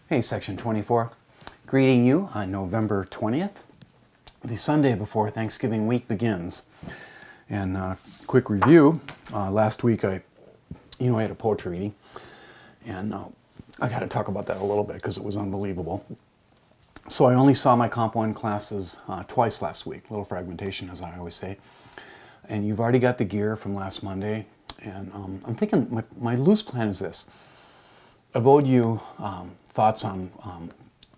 Hey, Section 24. Greeting you on November 20th, the Sunday before Thanksgiving week begins. And quick review, last week I had a poetry reading, and I got to talk about that a little bit because it was unbelievable. So I only saw my Comp 1 classes twice last week, little fragmentation as I always say. And you've already got the gear from last Monday, and I'm thinking my loose plan is this. I've owed you thoughts on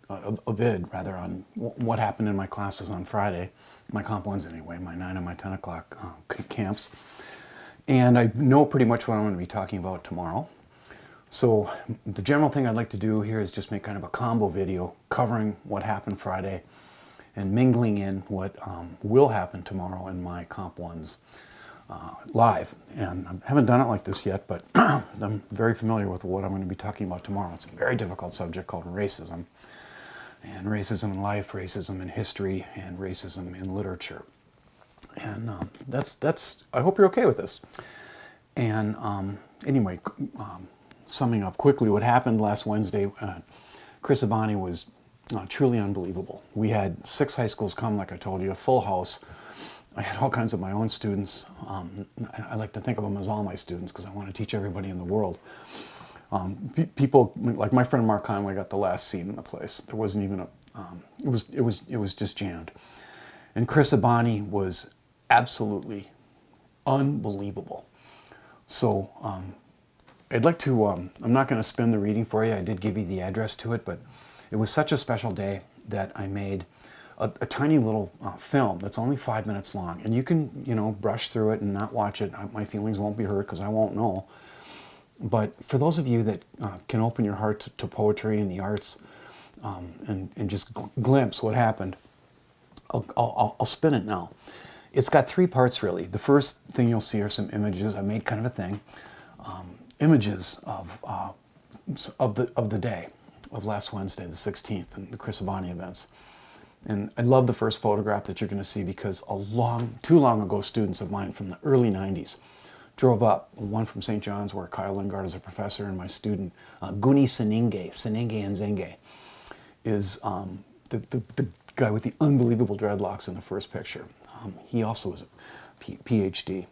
a vid, rather, on what happened in my classes on Friday, my Comp 1s anyway, my 9 and my 10 o'clock camps. And I know pretty much what I'm going to be talking about tomorrow. So the general thing I'd like to do here is just make kind of a combo video covering what happened Friday and mingling in what will happen tomorrow in my Comp 1s live. And I haven't done it like this yet, but I'm very familiar with what I'm going to be talking about tomorrow. It's a very difficult subject called racism. And racism in life, racism in history, and racism in literature. And that's I hope you're okay with this. And anyway, summing up quickly what happened last Wednesday, Chris Abani was truly unbelievable. We had 6 high schools come, like I told you, a full house. I had all kinds of my own students. I like to think of them as all my students because I want to teach everybody in the world. People like my friend Mark Conway got the last seat in the place. There wasn't even it was just jammed. And Chris Abani was absolutely unbelievable. So I'd like to, I'm not going to spin the reading for you. I did give you the address to it, but it was such a special day that I made a tiny little film that's only 5 minutes long. And you can, brush through it and not watch it. My feelings won't be hurt because I won't know. But for those of you that can open your heart to poetry and the arts and just glimpse what happened, I'll spin it now. It's got 3 parts really. The first thing you'll see are some images. I made kind of a thing. Images of the day of last Wednesday, the 16th, and the Chris Abani events. And I love the first photograph that you're going to see because too long ago, students of mine from the early 90s drove up, one from St. John's where Kyle Lingard is a professor, and my student, Guni Senenge and Zenge, is the guy with the unbelievable dreadlocks in the first picture. He also was a PhD.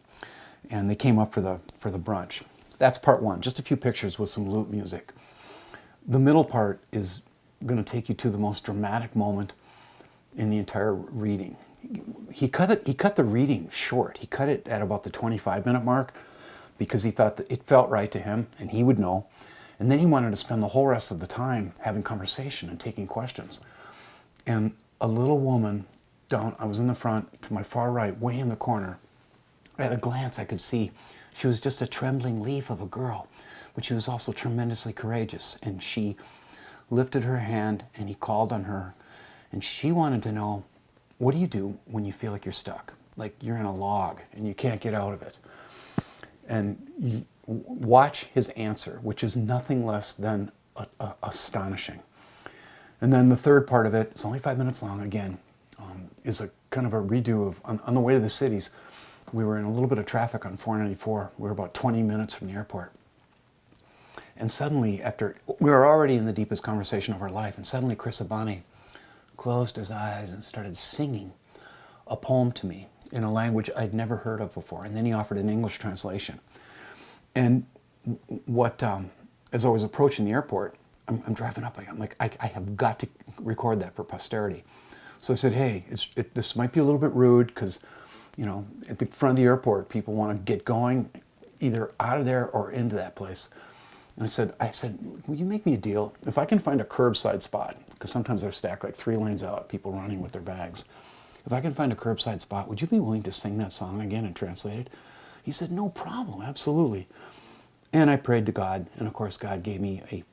And they came up for the brunch. That's part 1, just a few pictures with some lute music. The middle part is going to take you to the most dramatic moment in the entire reading. He cut the reading short. He cut it at about the 25-minute mark because he thought that it felt right to him and he would know. And then he wanted to spend the whole rest of the time having conversation and taking questions. And a little woman I was in the front, to my far right, way in the corner. At a glance, I could see she was just a trembling leaf of a girl, but she was also tremendously courageous. And she lifted her hand and he called on her. And she wanted to know, what do you do when you feel like you're stuck? Like you're in a log and you can't get out of it. And you watch his answer, which is nothing less than astonishing. And then the third part of it, it's only 5 minutes long again, is a kind of a redo of, on the way to the cities, we were in a little bit of traffic on 494. We were about 20 minutes from the airport. And suddenly, we were already in the deepest conversation of our life, and suddenly Chris Abani closed his eyes and started singing a poem to me in a language I'd never heard of before. And then he offered an English translation. And as I was approaching the airport, I'm driving up, I'm like, I have got to record that for posterity. So I said, hey, this might be a little bit rude because, at the front of the airport, people want to get going either out of there or into that place. And I said, will you make me a deal? If I can find a curbside spot, because sometimes they're stacked like 3 lanes out, people running with their bags. If I can find a curbside spot, would you be willing to sing that song again and translate it? He said, no problem, absolutely. And I prayed to God, and of course God gave me a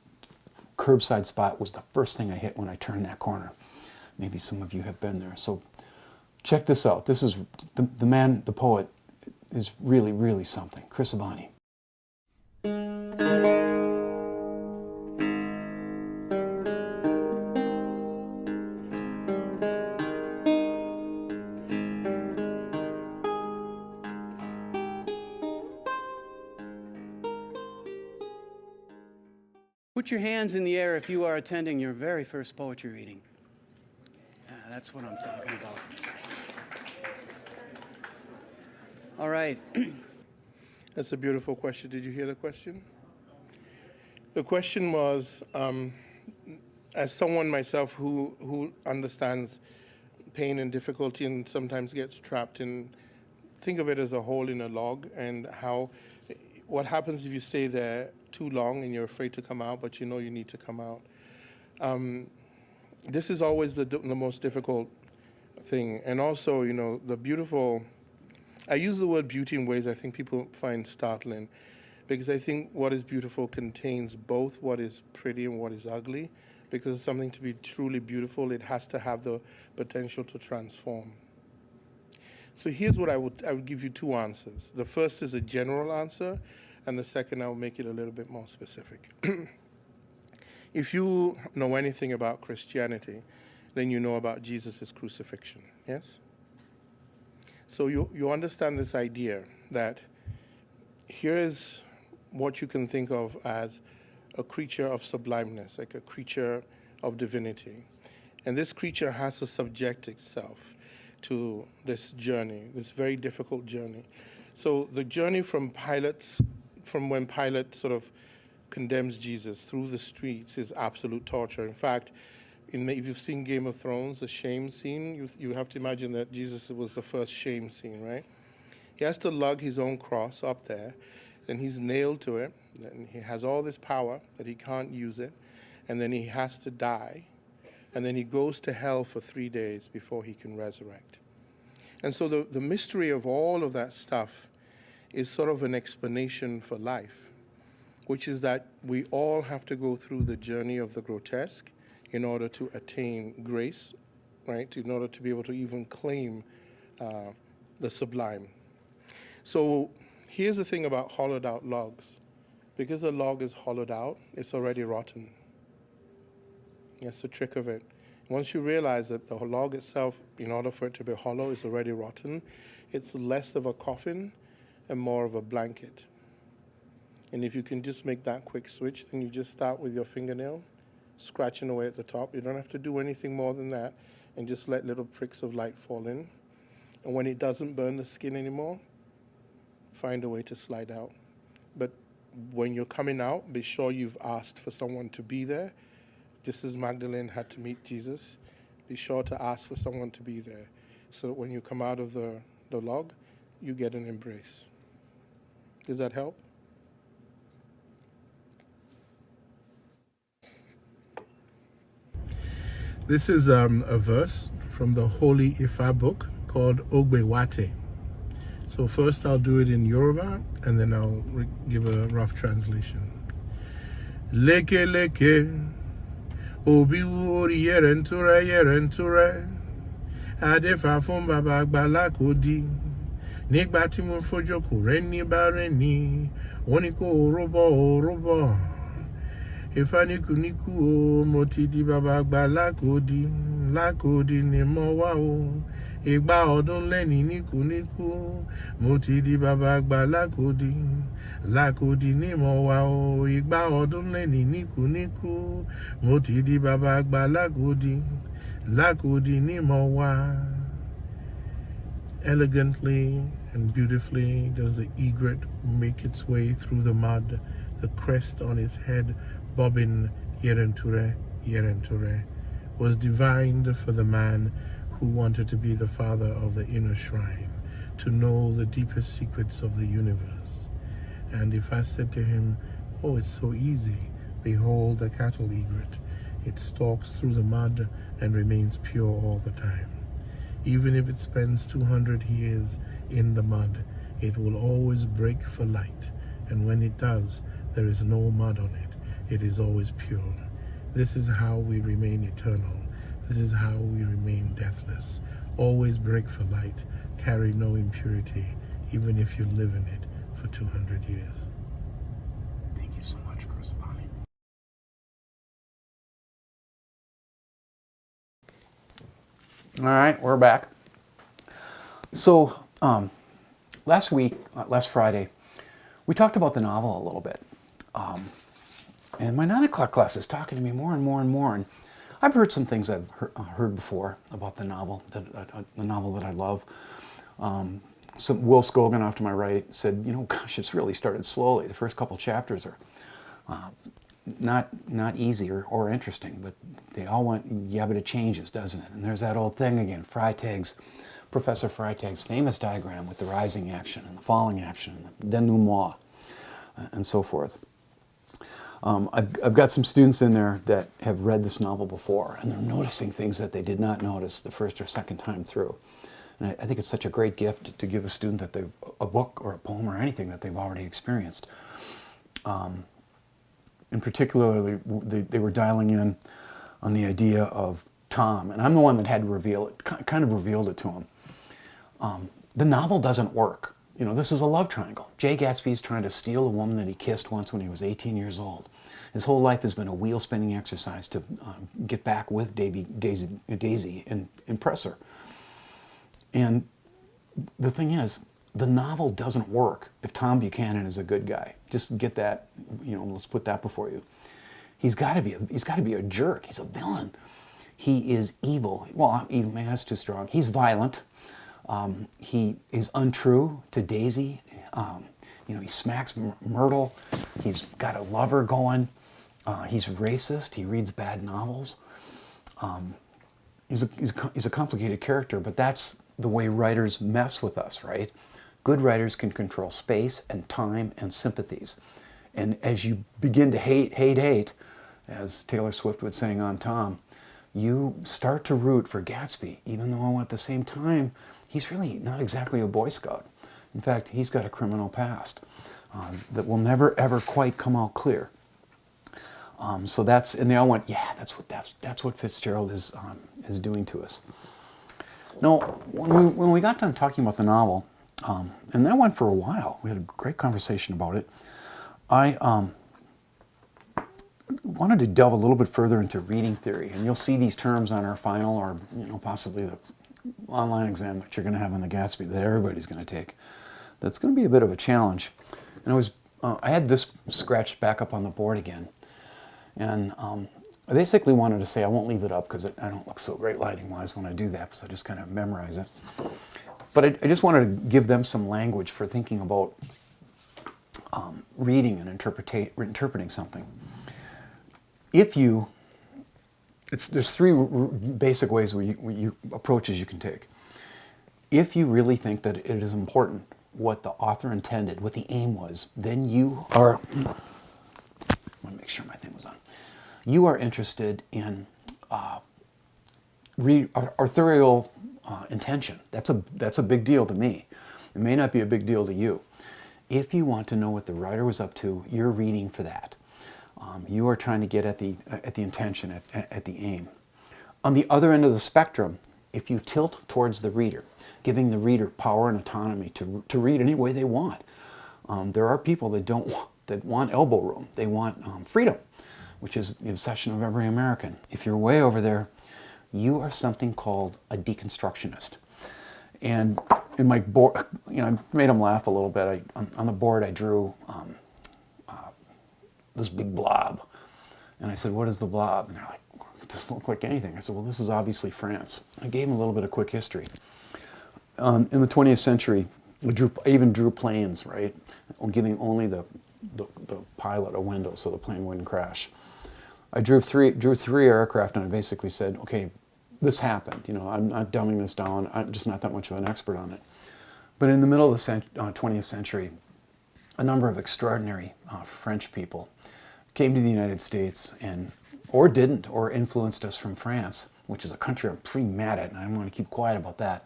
curbside spot. Was the first thing I hit when I turned that corner. Maybe some of you have been there. So check this out. This is the man, the poet, is really, really something. Chris Abani. Put your hands in the air if you are attending your very first poetry reading. That's what I'm talking about. All right. That's a beautiful question. Did you hear the question? The question was, as someone myself who understands pain and difficulty and sometimes gets trapped in, think of it as a hole in a log, and what happens if you stay there too long and you're afraid to come out, but you know you need to come out. This is always the most difficult thing. And also, I use the word beauty in ways I think people find startling, because I think what is beautiful contains both what is pretty and what is ugly. Because something to be truly beautiful, it has to have the potential to transform. So here's what I would give you two answers. The first is a general answer, and the second I will make it a little bit more specific. If you know anything about Christianity, then you know about Jesus' crucifixion, yes? So you understand this idea that here is what you can think of as a creature of sublimeness, like a creature of divinity. And this creature has to subject itself to this journey, this very difficult journey. So the journey from when Pilate sort of condemns Jesus through the streets is absolute torture. In fact, if you've seen Game of Thrones, the shame scene, you have to imagine that Jesus was the first shame scene, right? He has to lug his own cross up there, and he's nailed to it, and he has all this power, but he can't use it, and then he has to die, and then he goes to hell for 3 days before he can resurrect. And so the mystery of all of that stuff is sort of an explanation for life, which is that we all have to go through the journey of the grotesque in order to attain grace, right? In order to be able to even claim the sublime. So here's the thing about hollowed out logs. Because the log is hollowed out, it's already rotten. That's the trick of it. Once you realize that the log itself, in order for it to be hollow, is already rotten, it's less of a coffin and more of a blanket. And if you can just make that quick switch, then you just start with your fingernail, scratching away at the top. You don't have to do anything more than that, and just let little pricks of light fall in. And when it doesn't burn the skin anymore, find a way to slide out. But when you're coming out, be sure you've asked for someone to be there. Just as Magdalene had to meet Jesus, be sure to ask for someone to be there, so that when you come out of the log, you get an embrace. Does that help? This is a verse from the Holy Ifa book called Ogbewate. So first I'll do it in Yoruba, and then I'll give a rough translation. Leke leke, obi ori yerenture, adefa fun baba agbala kodi, nígbà tí mo fojú kò rẹ́ni bá rẹ́ni, wọ́n ní kó robo. Ìfanikúnikú o, mo ti di baba àgbà lákòdì ni mo wá o. Ìgbà ọdún lẹ́ni níkúníkú, mo ti di baba àgbà lákòdì ni mo wá o. Ìgbà ọdún lẹ́ni níkúníkú, mo ti di baba àgbà lákòdì ni mo wá. Elegantly and beautifully does the egret make its way through the mud, the crest on its head bobbing yerenture, was divined for the man who wanted to be the father of the inner shrine, to know the deepest secrets of the universe. And if I said to him, oh, it's so easy, behold the cattle egret. It stalks through the mud and remains pure all the time. Even if it spends 200 years in the mud, it will always break for light. And when it does, there is no mud on it. It is always pure. This is how we remain eternal. This is how we remain deathless. Always break for light. Carry no impurity, even if you live in it for 200 years. Thank you so much, Chris Bonnie. All right, we're back. So last Friday, we talked about the novel a little bit. And my 9 o'clock class is talking to me more and more and more. And I've heard some things I've heard before about the novel, the novel that I love. So Will Scogan off to my right said, you know, gosh, it's really started slowly. The first couple chapters are not easy or interesting, but they all went, yeah, but it changes, doesn't it? And there's that old thing again, Professor Freytag's famous diagram with the rising action and the falling action, the denouement, and so forth. I've got some students in there that have read this novel before, and they're noticing things that they did not notice the first or second time through. And I think it's such a great gift to give a student that they've a book or a poem or anything that they've already experienced. And particularly, they were dialing in on the idea of Tom, and I'm the one that had to reveal it, kind of revealed it to him. The novel doesn't work. You know, this is a love triangle. Jay Gatsby's trying to steal a woman that he kissed once when he was 18 years old. His whole life has been a wheel-spinning exercise to get back with Daisy and impress her. And the thing is, the novel doesn't work if Tom Buchanan is a good guy. Just get that, you know, let's put that before you. He's got to be a jerk. He's a villain. He is evil. Well, evil, man, that's too strong. He's violent. He is untrue to Daisy. You know, he smacks Myrtle. He's got a lover going. He's racist. He reads bad novels. He's a complicated character, but that's the way writers mess with us, right? Good writers can control space and time and sympathies. And as you begin to hate, as Taylor Swift would sing on Tom, you start to root for Gatsby, even though at the same time, he's really not exactly a Boy Scout. In fact, he's got a criminal past that will never, ever quite come out clear. So that's, and they all went, yeah, that's what Fitzgerald is doing to us. Now, when we got done talking about the novel, and that went for a while, we had a great conversation about it, I wanted to delve a little bit further into reading theory, and you'll see these terms on our final, or you know, possibly the online exam that you're going to have on the Gatsby that everybody's going to take. That's going to be a bit of a challenge. And I had this scratched back up on the board again, and I basically wanted to say I won't leave it up because I don't look so great lighting-wise when I do that, so I just kind of memorize it. But I just wanted to give them some language for thinking about reading and interpreting something. There's three basic ways approaches you can take. If you really think that it is important what the author intended, what the aim was, then you are, I want to make sure my thing was on. You are interested in authorial intention. That's a big deal to me. It may not be a big deal to you. If you want to know what the writer was up to, you're reading for that. You are trying to get at the intention, at the aim. On the other end of the spectrum, if you tilt towards the reader, giving the reader power and autonomy to read any way they want, there are people that want elbow room. They want freedom, which is the obsession of every American. If you're way over there, you are something called a deconstructionist. And in my board, you know, I made them laugh a little bit. On the board, I drew this big blob. And I said, what is the blob? And they're like, it doesn't look like anything. I said, well, this is obviously France. I gave them a little bit of quick history. In the 20th century, I even drew planes, right? Giving only the pilot a window so the plane wouldn't crash. I drew three aircraft, and I basically said, okay, this happened. You know, I'm not dumbing this down. I'm just not that much of an expert on it. But in the middle of the 20th century, a number of extraordinary French people came to the United States or influenced us from France, which is a country I'm pretty mad at, and I want to keep quiet about that.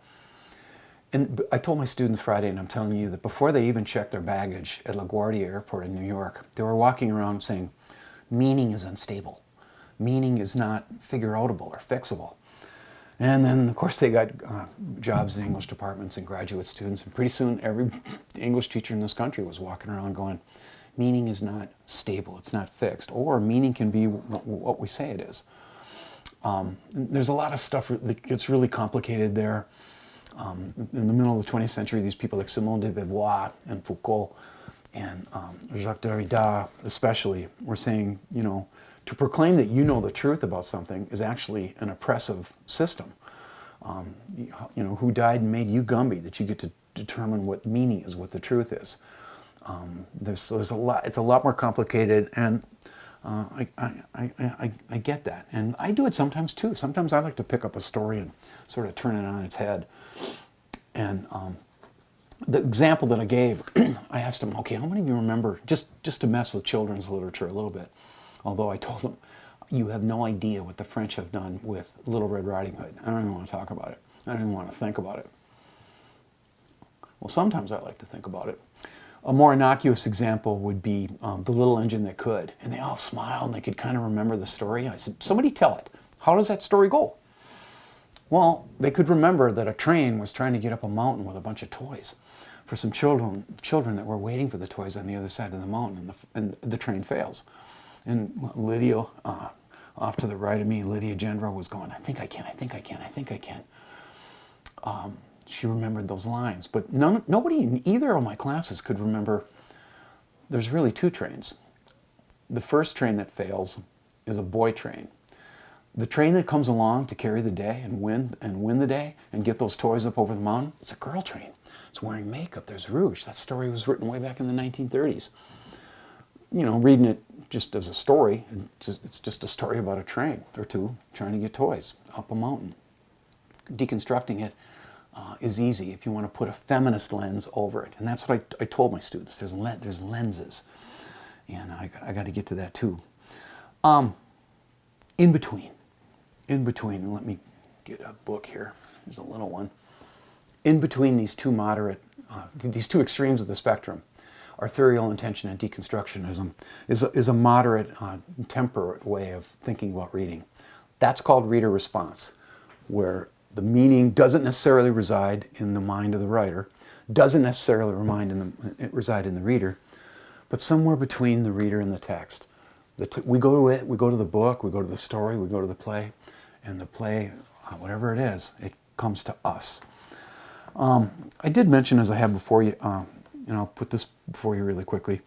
And I told my students Friday, and I'm telling you that before they even checked their baggage at LaGuardia Airport in New York, they were walking around saying, meaning is unstable. Meaning is not figure-outable or fixable. And then, of course, they got jobs in English departments and graduate students, and pretty soon every English teacher in this country was walking around going, meaning is not stable, it's not fixed, or meaning can be what we say it is. There's a lot of stuff that gets really complicated there. In the middle of the 20th century, these people like Simone de Beauvoir and Foucault and Jacques Derrida especially were saying, to proclaim that you know the truth about something is actually an oppressive system. Who died and made you Gumby, that you get to determine what meaning is, what the truth is. There's a lot. It's a lot more complicated, and I get that, and I do it sometimes too. Sometimes I like to pick up a story and sort of turn it on its head. And the example that I gave, I asked him, okay, how many of you remember, just to mess with children's literature a little bit, although I told him, you have no idea what the French have done with Little Red Riding Hood. I don't even want to talk about it. I don't even want to think about it. Well, sometimes I like to think about it. A more innocuous example would be The Little Engine That Could. And they all smiled and they could kind of remember the story. I said, somebody tell it. How does that story go? Well, they could remember that a train was trying to get up a mountain with a bunch of toys for some children that were waiting for the toys on the other side of the mountain, and the train fails. And Lydia, off to the right of me, Lydia Gendro was going, I think I can, I think I can, I think I can. She remembered those lines, but nobody in either of my classes could remember. There's really two trains. The first train that fails is a boy train. The train that comes along to carry the day and win the day and get those toys up over the mountain, it's a girl train. It's wearing makeup, there's rouge. That story was written way back in the 1930s. Reading it just as a story, it's just a story about a train or two trying to get toys up a mountain. Deconstructing it is easy if you want to put a feminist lens over it. And that's what I told my students. There's lenses. And I got to get to that too. In between, and let me get a book here. There's a little one. In between these two extremes of the spectrum, arthurial intention and deconstructionism is a moderate, temperate way of thinking about reading. That's called reader response, where the meaning doesn't necessarily reside in the mind of the writer, doesn't necessarily reside in the reader, but somewhere between the reader and the text. We go to it, we go to the book, we go to the story, we go to the play, and the play, whatever it is, it comes to us. I did mention, as I have before you, and I'll put this before you really quickly,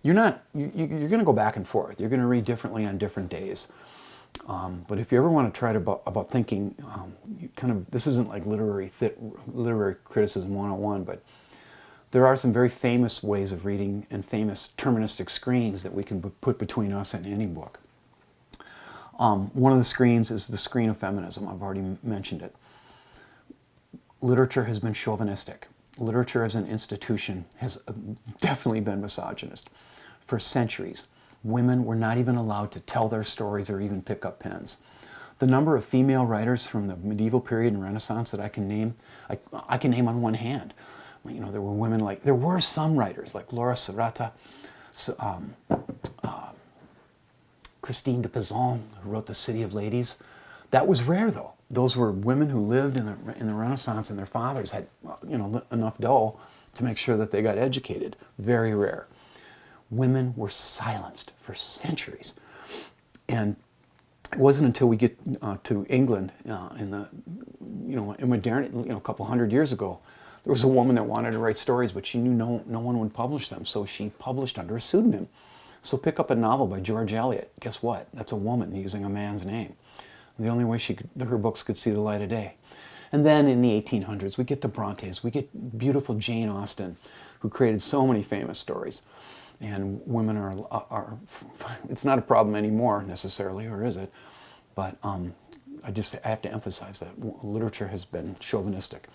you're going to go back and forth. You're going to read differently on different days. But if you ever want to try about thinking, this isn't like literary criticism 101, but there are some very famous ways of reading and famous terministic screens that we can put between us and any book. One of the screens is the screen of feminism. I've already mentioned it. Literature has been chauvinistic. Literature as an institution has definitely been misogynist. For centuries, women were not even allowed to tell their stories or even pick up pens. The number of female writers from the medieval period and Renaissance that I can name on one hand. There were women there were some writers like Laura Serrata, Christine de Pizan, who wrote The City of Ladies. That was rare, though. Those were women who lived in the Renaissance, and their fathers had enough dough to make sure that they got educated. Very rare. Women were silenced for centuries, and it wasn't until we get to England in modernity, a couple hundred years ago, there was a woman that wanted to write stories, but she knew no one would publish them, so she published under a pseudonym. So pick up a novel by George Eliot. Guess what? That's a woman using a man's name. The only way her books could see the light of day. And then in the 1800s, we get the Brontes, we get beautiful Jane Austen, who created so many famous stories. And women are it's not a problem anymore necessarily, or is it? But I have to emphasize that literature has been chauvinistic.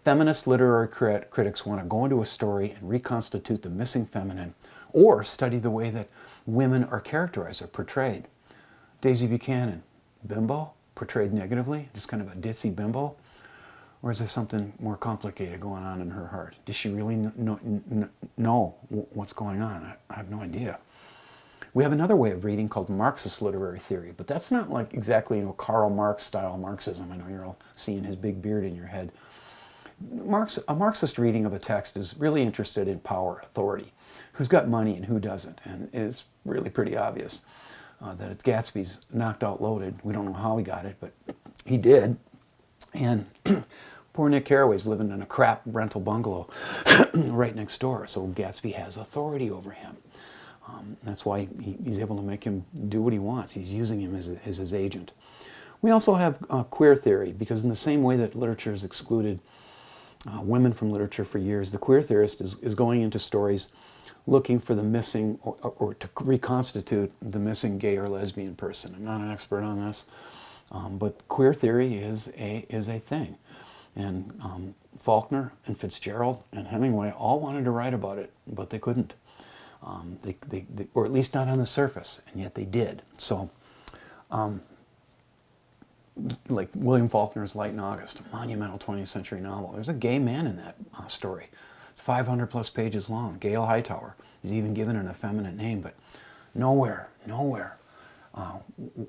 Feminist literary critics want to go into a story and reconstitute the missing feminine, or study the way that women are characterized or portrayed. Daisy Buchanan, bimbo, portrayed negatively, just kind of a ditzy bimbo? Or is there something more complicated going on in her heart? Does she really know what's going on? I have no idea. We have another way of reading called Marxist literary theory, but that's not like exactly Karl Marx style Marxism. I know you're all seeing his big beard in your head. A Marxist reading of a text is really interested in power, authority, who's got money and who doesn't, and it's really pretty obvious that Gatsby's knocked out loaded. We don't know how he got it, but he did. And Poor Nick Carraway's living in a crap rental bungalow right next door, so Gatsby has authority over him. That's why he's able to make him do what he wants. He's using him as his agent. We also have queer theory, because in the same way that literature has excluded women from literature for years, the queer theorist is going into stories looking for the missing, or to reconstitute the missing gay or lesbian person. I'm not an expert on this, but queer theory is a thing. And Faulkner and Fitzgerald and Hemingway all wanted to write about it, but they couldn't. Or at least not on the surface, and yet they did. So, like William Faulkner's Light in August, a monumental 20th century novel. There's a gay man in that story. It's 500 plus pages long. Gale Hightower. He's even given an effeminate name, but nowhere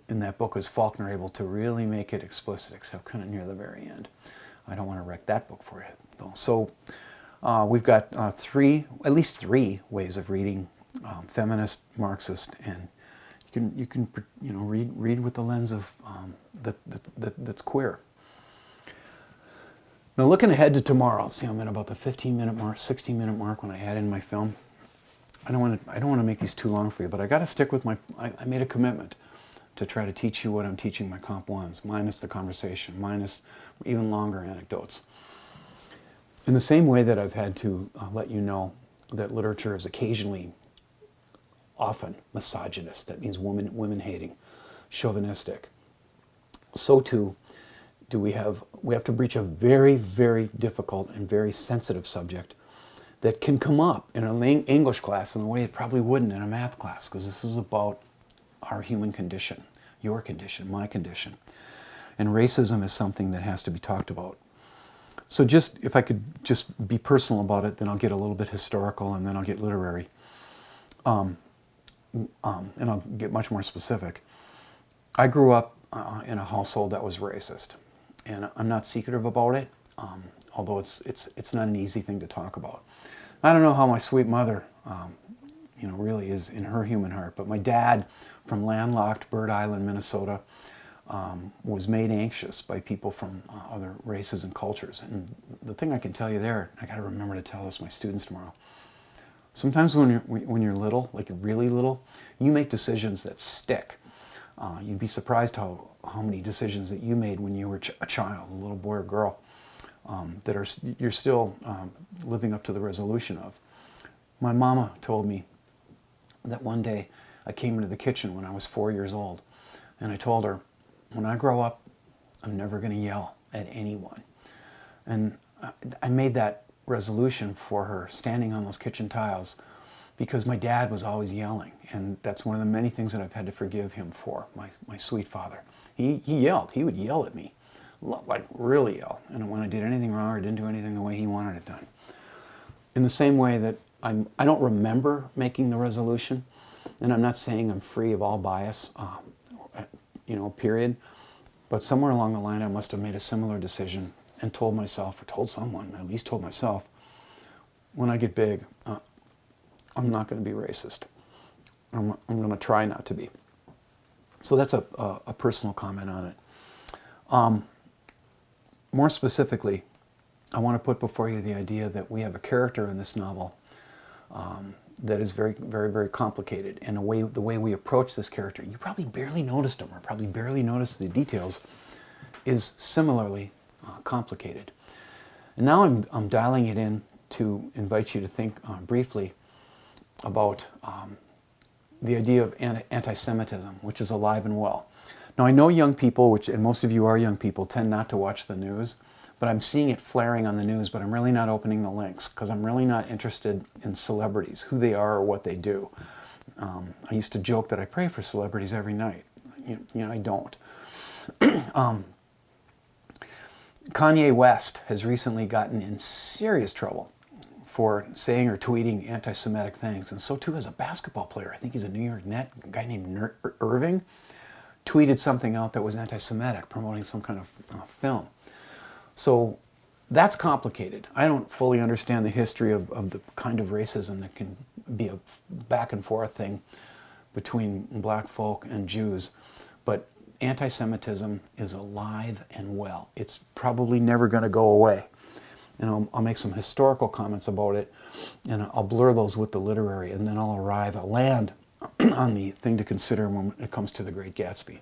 in that book is Faulkner able to really make it explicit, except kind of near the very end. I don't want to wreck that book for you, though. So we've got at least three ways of reading feminist, Marxist, and you can read with the lens of that's queer. Now, looking ahead to tomorrow, see, I'm at about the 15-minute mark, 16-minute mark when I add in my film. I don't want to make these too long for you, but I got to stick with I made a commitment to try to teach you what I'm teaching my Comp 1s, minus the conversation, minus even longer anecdotes. In the same way that I've had to let you know that literature is occasionally, often misogynist, that means women-hating, chauvinistic, so too we have to breach a very, very difficult and very sensitive subject that can come up in an English class in a way it probably wouldn't in a math class, because this is about our human condition, your condition, my condition. And racism is something that has to be talked about. So just, if I could just be personal about it, then I'll get a little bit historical, and then I'll get literary. And I'll get much more specific. I grew up in a household that was racist, and I'm not secretive about it, although it's not an easy thing to talk about. I don't know how my sweet mother, really is in her human heart, but my dad, from landlocked Bird Island, Minnesota, was made anxious by people from other races and cultures. And the thing I can tell you there, I got to remember to tell this to my students tomorrow. Sometimes when you're little, like really little, you make decisions that stick. You'd be surprised how many decisions that you made when you were a child, a little boy or girl, that you're still living up to the resolution of. My mama told me that one day I came into the kitchen when I was 4 years old, and I told her, when I grow up, I'm never going to yell at anyone. And I made that resolution for her standing on those kitchen tiles, because my dad was always yelling, and that's one of the many things that I've had to forgive him for, my sweet father. He yelled. He would yell at me, like really yell, and when I did anything wrong or didn't do anything the way he wanted it done. In the same way that I don't remember making the resolution, and I'm not saying I'm free of all bias, period, but somewhere along the line I must have made a similar decision and told myself, or told someone, at least told myself, when I get big, I'm not going to be racist. I'm going to try not to be. So that's a personal comment on it. More specifically, I want to put before you the idea that we have a character in this novel that is very, very, very complicated. And the way we approach this character, you probably barely noticed him, or probably barely noticed the details, is similarly complicated. And now I'm dialing it in to invite you to think briefly about the idea of anti-Semitism, which is alive and well. Now, I know young people, and most of you are young people, tend not to watch the news, but I'm seeing it flaring on the news, but I'm really not opening the links, because I'm really not interested in celebrities, who they are or what they do. I used to joke that I pray for celebrities every night. I don't. Kanye West has recently gotten in serious trouble for saying or tweeting anti-Semitic things, and so too has a basketball player. I think he's a New York Net, a guy named Irving, tweeted something out that was anti-Semitic, promoting some kind of film. So that's complicated. I don't fully understand the history of the kind of racism that can be a back and forth thing between black folk and Jews, but anti-Semitism is alive and well. It's probably never going to go away. And I'll make some historical comments about it, and I'll blur those with the literary, and then I'll land on the thing to consider when it comes to The Great Gatsby.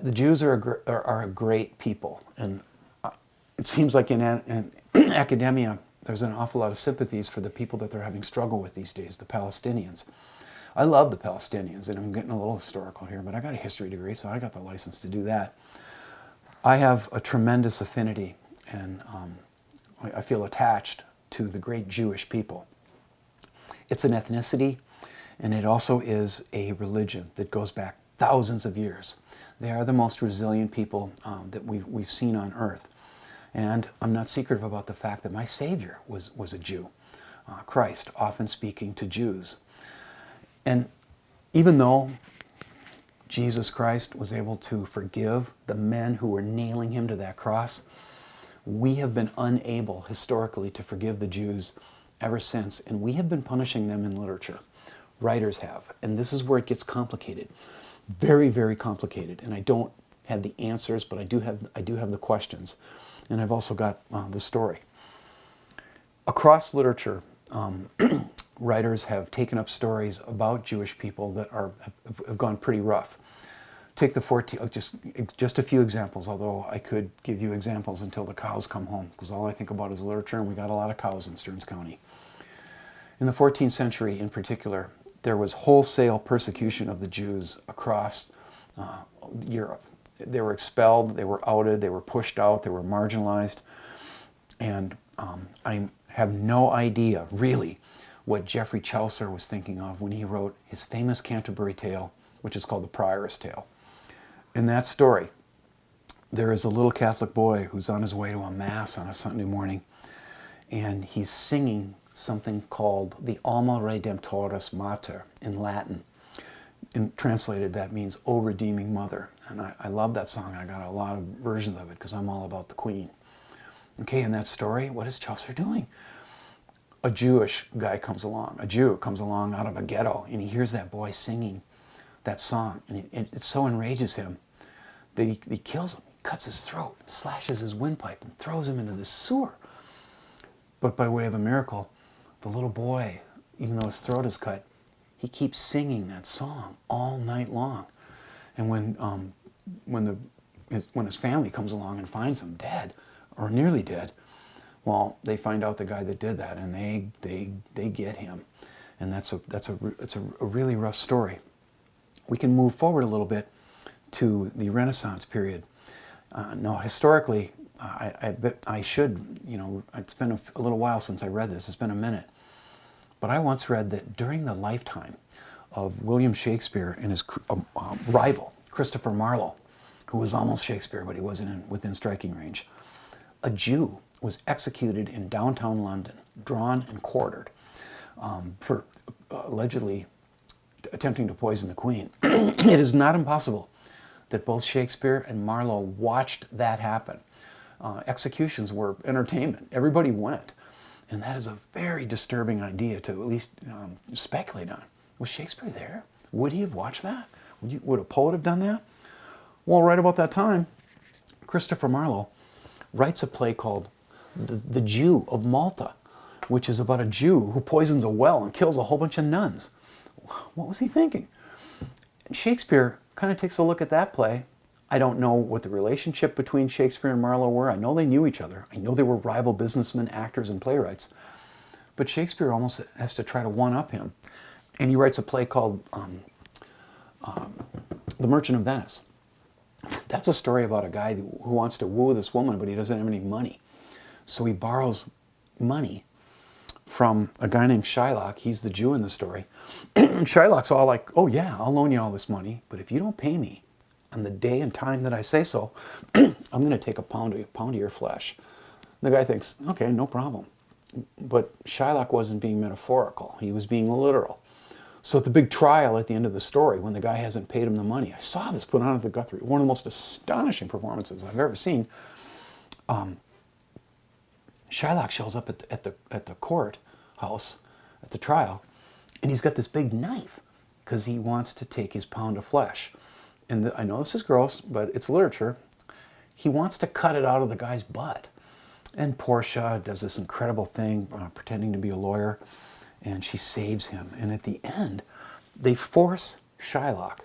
The Jews are a great people, and it seems like in academia there's an awful lot of sympathies for the people that they're having struggle with these days, the Palestinians. I love the Palestinians, and I'm getting a little historical here, but I got a history degree, so I got the license to do that. I have a tremendous affinity, and I feel attached to the great Jewish people. It's an ethnicity, and it also is a religion that goes back thousands of years. They are the most resilient people that we've seen on earth. And I'm not secretive about the fact that my Savior was a Jew, Christ, often speaking to Jews. And even though Jesus Christ was able to forgive the men who were nailing him to that cross, we have been unable historically to forgive the Jews ever since, and we have been punishing them in literature. Writers have, and this is where it gets complicated. Very, very complicated, and I don't have the answers, but I do have the questions, and I've also got the story. Across literature, writers have taken up stories about Jewish people that have gone pretty rough. Take the 14, just a few examples, although I could give you examples until the cows come home, because all I think about is literature, and we got a lot of cows in Stearns County. In the 14th century in particular, there was wholesale persecution of the Jews across Europe. They were expelled, they were outed, they were pushed out, they were marginalized, and I have no idea, really, what Geoffrey Chaucer was thinking of when he wrote his famous Canterbury Tale, which is called The Prioress Tale. In that story, there is a little Catholic boy who's on his way to a Mass on a Sunday morning, and he's singing something called the Alma Redemptoris Mater in Latin. And translated, that means, O Redeeming Mother. And I love that song. I got a lot of versions of it because I'm all about the Queen. Okay, in that story, what is Chaucer doing? A Jewish guy comes along, a Jew comes along out of a ghetto, and he hears that boy singing that song, and it so enrages him that he kills him, cuts his throat, slashes his windpipe, and throws him into the sewer. But by way of a miracle, the little boy, even though his throat is cut, he keeps singing that song all night long. And when his family comes along and finds him dead, or nearly dead, well, they find out the guy that did that, and they get him. And that's a really rough story. We can move forward a little bit to the Renaissance period. Now, historically, I should, it's been a little while since I read this. It's been a minute. But I once read that during the lifetime of William Shakespeare and his rival, Christopher Marlowe, who was almost Shakespeare, but he wasn't within striking range, a Jew was executed in downtown London, drawn and quartered for allegedly attempting to poison the Queen. It is not impossible that both Shakespeare and Marlowe watched that happen. Executions were entertainment. Everybody went. And that is a very disturbing idea to at least speculate on. Was Shakespeare there? Would he have watched that? Would a poet have done that? Well, right about that time, Christopher Marlowe writes a play called The Jew of Malta, which is about a Jew who poisons a well and kills a whole bunch of nuns. What was he thinking? And Shakespeare kind of takes a look at that play. I don't know what the relationship between Shakespeare and Marlowe were. I know they knew each other. I know they were rival businessmen, actors, and playwrights. But Shakespeare almost has to try to one-up him. And he writes a play called The Merchant of Venice. That's a story about a guy who wants to woo this woman, but he doesn't have any money. So he borrows money from a guy named Shylock. He's the Jew in the story. And Shylock's all like, oh yeah, I'll loan you all this money, but if you don't pay me on the day and time that I say so, I'm going to take a pound of your flesh. The guy thinks, okay, no problem. But Shylock wasn't being metaphorical. He was being literal. So at the big trial at the end of the story, when the guy hasn't paid him the money, I saw this put on at the Guthrie, one of the most astonishing performances I've ever seen. Shylock shows up at the court house at the trial, and he's got this big knife, because he wants to take his pound of flesh. And I know this is gross, but it's literature. He wants to cut it out of the guy's butt. And Portia does this incredible thing, pretending to be a lawyer, and she saves him. And at the end, they force Shylock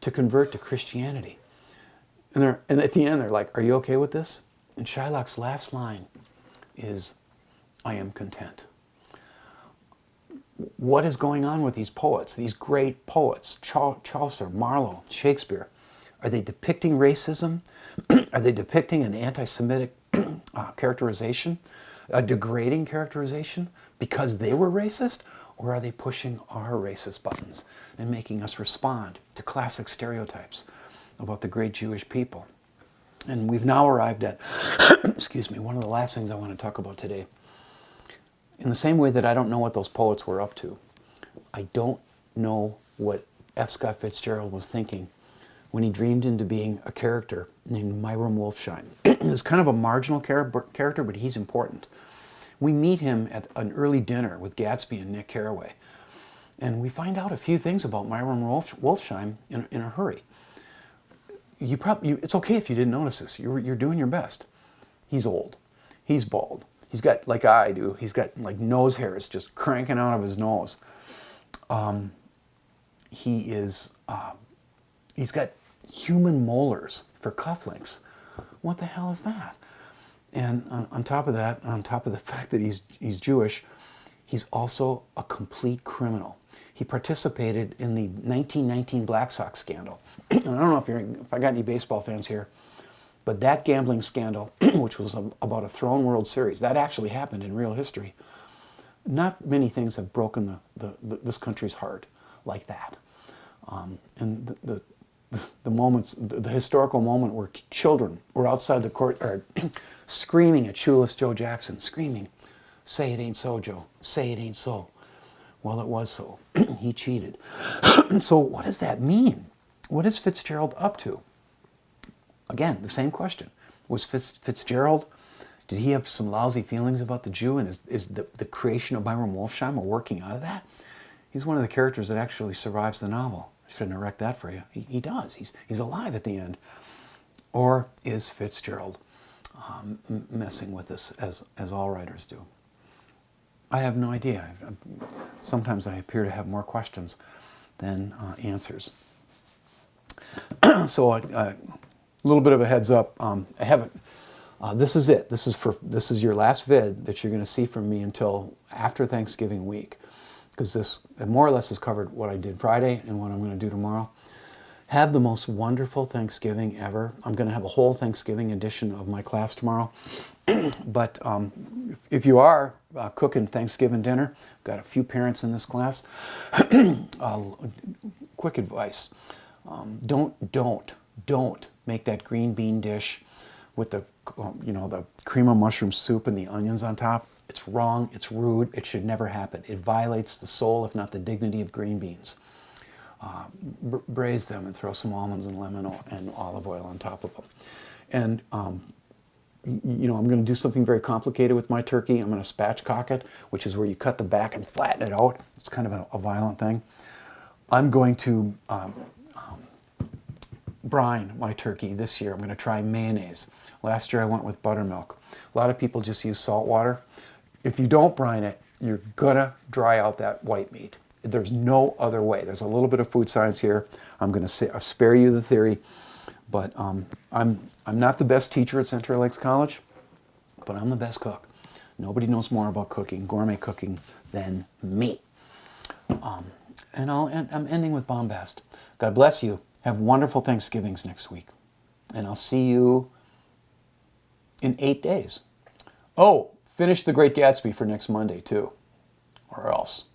to convert to Christianity. And at the end, they're like, "Are you okay with this?" And Shylock's last line is, "I am content." What is going on with these poets, these great poets, Chaucer, Marlowe, Shakespeare? Are they depicting racism? Are they depicting an anti-Semitic characterization, a degrading characterization because they were racist? Or are they pushing our racist buttons and making us respond to classic stereotypes about the great Jewish people? And we've now arrived at, excuse me, one of the last things I want to talk about today. In the same way that I don't know what those poets were up to, I don't know what F. Scott Fitzgerald was thinking when he dreamed into being a character named Myron Wolfsheim. He's kind of a marginal character, but he's important. We meet him at an early dinner with Gatsby and Nick Carraway, and we find out a few things about Myron Wolfsheim in a hurry. It's okay if you didn't notice this. You're doing your best. He's old. He's bald. He's got, like I do, he's got like nose hairs just cranking out of his nose. He's got human molars for cufflinks. What the hell is that? And on top of that, on top of the fact that he's Jewish, he's also a complete criminal. He participated in the 1919 Black Sox scandal. And I don't know if I got any baseball fans here, but that gambling scandal, which was about a thrown World Series, that actually happened in real history. Not many things have broken this country's heart like that. And the moments, the historical moment where children were outside the courtyard screaming at shoeless Joe Jackson, screaming, "Say it ain't so, Joe. Say it ain't so." Well, it was so. He cheated. So what does that mean? What is Fitzgerald up to? Again, the same question. Was Fitzgerald, did he have some lousy feelings about the Jew, and is the creation of Myron Wolfsheim a working out of that? He's one of the characters that actually survives the novel. I shouldn't have wrecked that for you. He does. He's alive at the end. Or is Fitzgerald messing with us as all writers do? I have no idea. Sometimes I appear to have more questions than answers. So a little bit of a heads up. I haven't. This is it. This is your last vid that you're going to see from me until after Thanksgiving week, because this more or less has covered what I did Friday and what I'm going to do tomorrow. Have the most wonderful Thanksgiving ever. I'm going to have a whole Thanksgiving edition of my class tomorrow. But if you are cooking Thanksgiving dinner, I've got a few parents in this class. Quick advice: don't make that green bean dish with the the cream of mushroom soup and the onions on top. It's wrong. It's rude. It should never happen. It violates the soul, if not the dignity, of green beans. Braise them and throw some almonds and lemon and olive oil on top of them. And I'm going to do something very complicated with my turkey. I'm going to spatchcock it, which is where you cut the back and flatten it out. It's kind of a violent thing. I'm going to brine my turkey this year. I'm going to try mayonnaise. Last year I went with buttermilk. A lot of people just use salt water. If you don't brine it, you're going to dry out that white meat. There's no other way. There's a little bit of food science here. I'm going to spare you the theory, but I'm not the best teacher at Central Lakes College, but I'm the best cook. Nobody knows more about cooking, gourmet cooking, than me. And I'm ending with bombast. God bless you. Have wonderful Thanksgivings next week, and I'll see you in 8 days. Oh, finish The Great Gatsby for next Monday too, or else.